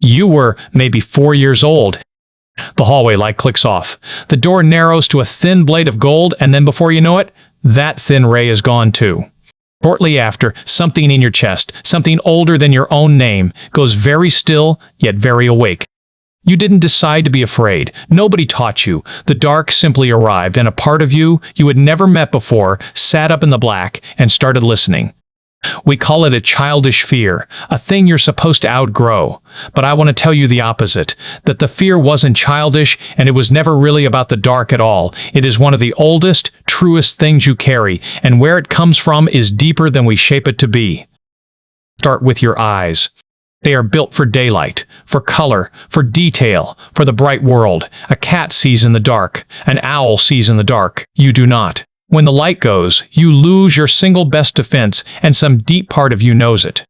You were maybe 4 years old. The hallway light clicks off. The door narrows to a thin blade of gold, and then before you know it, that thin ray is gone too. Shortly after, something in your chest, something older than your own name, goes very still, yet very awake. You didn't decide to be afraid. Nobody taught you. The dark simply arrived, and a part of you had never met before sat up in the black and started listening. We call it a childish fear, a thing you're supposed to outgrow. But I want to tell you the opposite, that the fear wasn't childish, and it was never really about the dark at all. It is one of the oldest, truest things you carry, and where it comes from is deeper than we shape it to be. Start with your eyes. They are built for daylight, for color, for detail, for the bright world. A cat sees in the dark. An owl sees in the dark. You do not. When the light goes, you lose your single best defense, and some deep part of you knows it.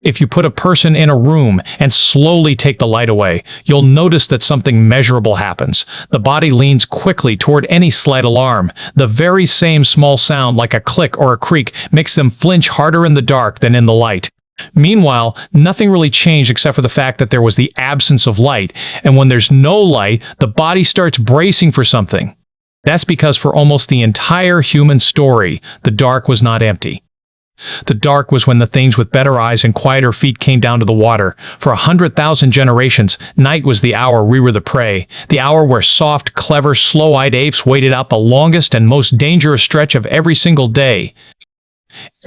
If you put a person in a room and slowly take the light away, you'll notice that something measurable happens. The body leans quickly toward any slight alarm. The very same small sound, like a click or a creak, makes them flinch harder in the dark than in the light. Meanwhile, nothing really changed except for the fact that there was the absence of light, and when there's no light, the body starts bracing for something. That's because for almost the entire human story, the dark was not empty. The dark was when the things with better eyes and quieter feet came down to the water. For 100,000 generations, night was the hour we were the prey, the hour where soft, clever, slow-eyed apes waited out the longest and most dangerous stretch of every single day.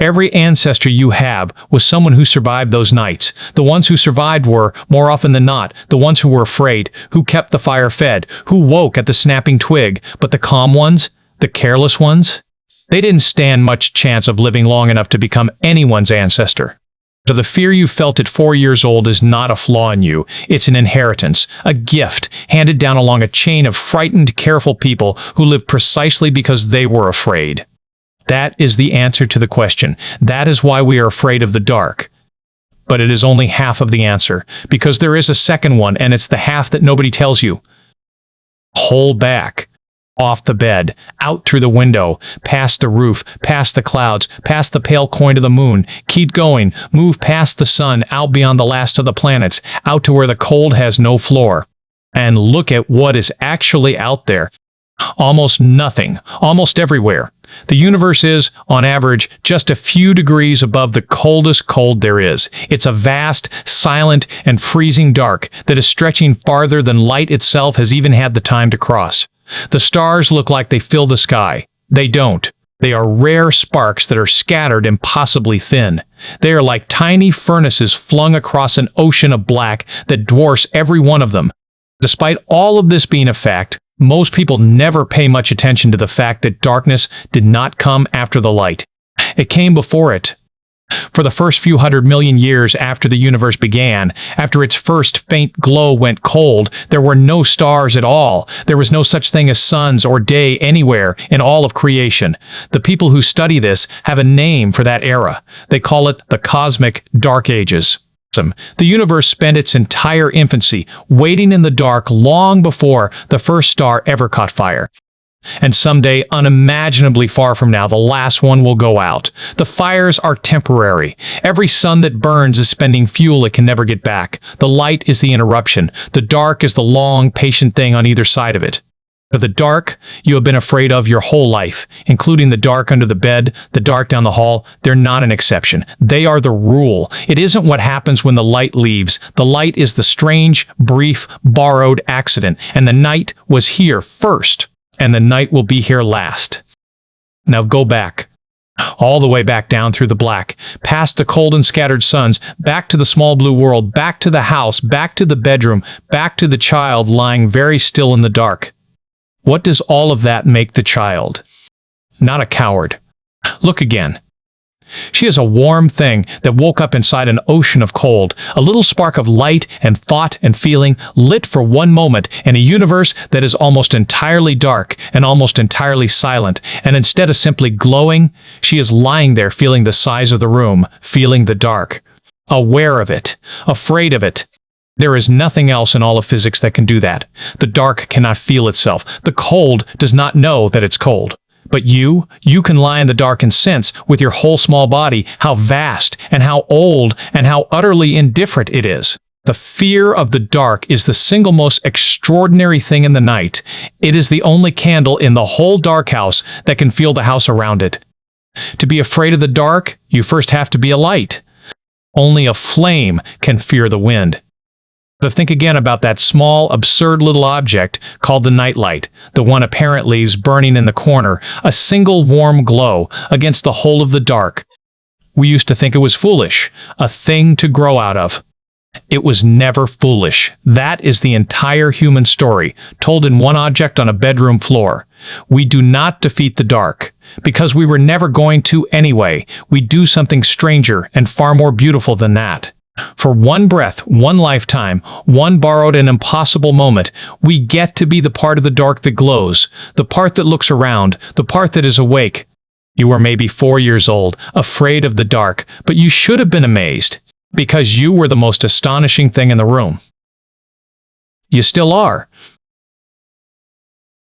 Every ancestor you have was someone who survived those nights. The ones who survived were, more often than not, the ones who were afraid, who kept the fire fed, who woke at the snapping twig. But the calm ones, the careless ones, they didn't stand much chance of living long enough to become anyone's ancestor. So the fear you felt at 4 years old is not a flaw in you. It's an inheritance, a gift, handed down along a chain of frightened, careful people who lived precisely because they were afraid. That is the answer to the question. That is why we are afraid of the dark. But it is only half of the answer, because there is a second one, and it's the half that nobody tells you. Hold back. Off the bed, out through the window, past the roof, past the clouds, past the pale coin of the moon. Keep going. Move past the sun, out beyond the last of the planets, out to where the cold has no floor. And look at what is actually out there. Almost nothing, almost everywhere. The universe is, on average, just a few degrees above the coldest cold there is. It's a vast, silent, and freezing dark that is stretching farther than light itself has even had the time to cross. The stars look like they fill the sky. They don't. They are rare sparks that are scattered impossibly thin. They are like tiny furnaces flung across an ocean of black that dwarfs every one of them. Despite all of this being a fact, most people never pay much attention to the fact that darkness did not come after the light. It came before it. For the first few 100 million years after the universe began, after its first faint glow went cold, there were no stars at all. There was no such thing as suns or day anywhere in all of creation. The people who study this have a name for that era. They call it the cosmic dark ages. The universe spent its entire infancy waiting in the dark long before the first star ever caught fire. And someday, unimaginably far from now, the last one will go out. The fires are temporary. Every sun that burns is spending fuel it can never get back. The light is the interruption. The dark is the long, patient thing on either side of it. But the dark you have been afraid of your whole life, including the dark under the bed, the dark down the hall, they're not an exception. They are the rule. It isn't what happens when the light leaves. The light is the strange, brief, borrowed accident, and the night was here first, and the night will be here last. Now go back. All the way back down through the black, past the cold and scattered suns, back to the small blue world, back to the house, back to the bedroom, back to the child lying very still in the dark. What does all of that make the child? Not a coward. Look again. She is a warm thing that woke up inside an ocean of cold, a little spark of light and thought and feeling lit for one moment in a universe that is almost entirely dark and almost entirely silent, and instead of simply glowing, she is lying there feeling the size of the room, feeling the dark, aware of it, afraid of it. There is nothing else in all of physics that can do that. The dark cannot feel itself. The cold does not know that it's cold. But you can lie in the dark and sense with your whole small body how vast and how old and how utterly indifferent it is. The fear of the dark is the single most extraordinary thing in the night. It is the only candle in the whole dark house that can feel the house around it. To be afraid of the dark, you first have to be a light. Only a flame can fear the wind. But think again about that small, absurd little object called the nightlight, the one apparently is burning in the corner, a single warm glow against the whole of the dark. We used to think it was foolish, a thing to grow out of. It was never foolish. That is the entire human story, told in one object on a bedroom floor. We do not defeat the dark, because we were never going to anyway. We do something stranger and far more beautiful than that. For one breath, one lifetime, one borrowed and impossible moment, we get to be the part of the dark that glows, the part that looks around, the part that is awake. You were maybe 4 years old, afraid of the dark, but you should have been amazed, because you were the most astonishing thing in the room. You still are.